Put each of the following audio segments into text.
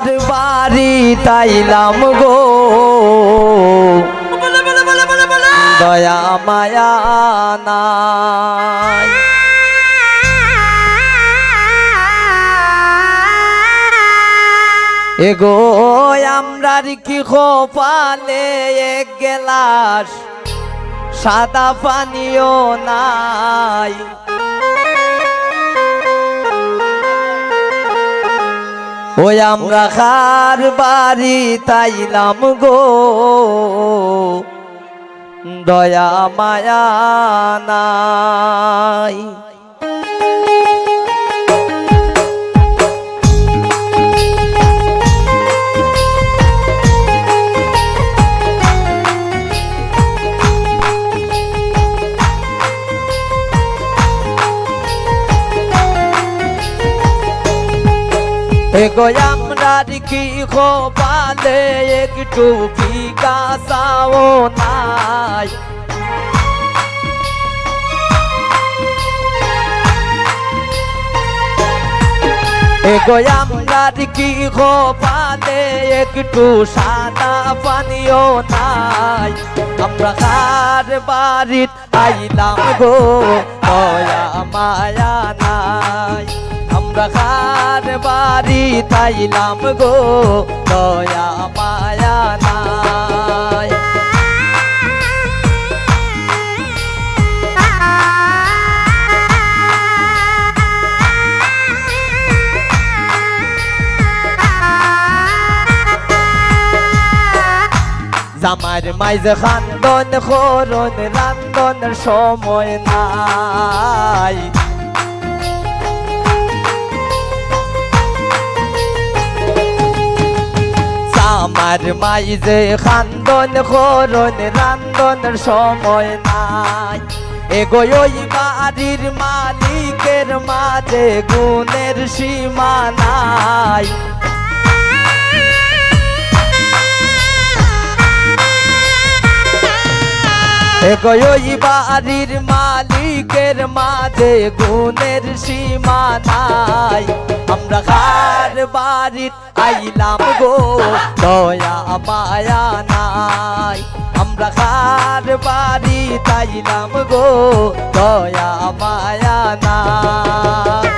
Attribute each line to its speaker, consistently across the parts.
Speaker 1: খার বাড়ি তাইলাম গো দয়া মায়া নাই এগো আমরার কি খোপালে এক গেলাস সাদা পানিও নাই ওই আমরা খার বাড়ি তাইলাম গো দয়া মায়া নাই এগো আমরার কি খোপালে একটু বিকাশাও নাই এগো আমরার কি খোপালে একটু সাদা পানিও নাই আমরা খার বাড়িত আইলাম গো দয়া মায়া নাই আমরা খার বাড়ি তাইলাম গো দয়া মায়া নাই জামার মাইজ খান্দন খরন রান্দনের সময় নাই আমার মাইজে খান্দন খরন রান্দনের সময় নাই এগো ওই বাড়ির মালিকের মাঝে গুণের সীমা নাই এগো ওই বাড়ির মালিকের মাঝে গুণের সীমা নাই আমরা খার বাড়িত আইলাম গো দয়া মায়া নাই আমরা খার বাড়ি তাইলাম গো দয়া মায়া নাই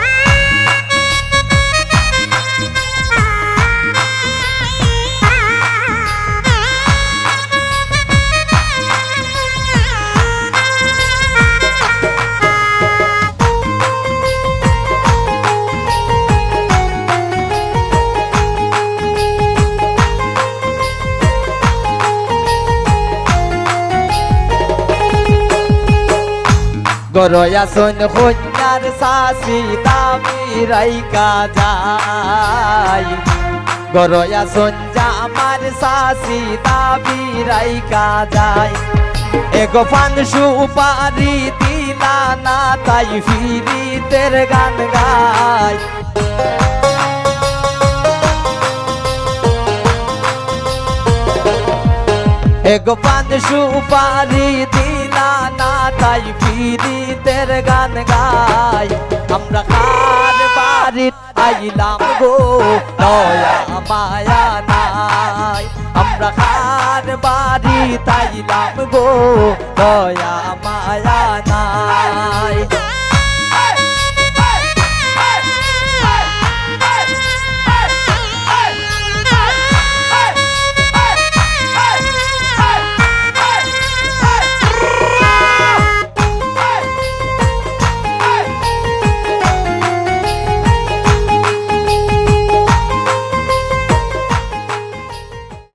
Speaker 1: গরয়া সোন কন্যার শাশি দামি রাইকা যায় গরয়া সোন জামার শাশি দাবি রাইকা যায় এগো পান সুপারি দিলা না তাই ফিরিতের গান গায় এগো পান সুপারি দিলা না তাই ফিরিতের গান গায় আমরা খার বাড়িত আইলাম গো দয়া মায়া নাই আমরা খার বাড়িত আইলাম গো দয়া মায়া নাই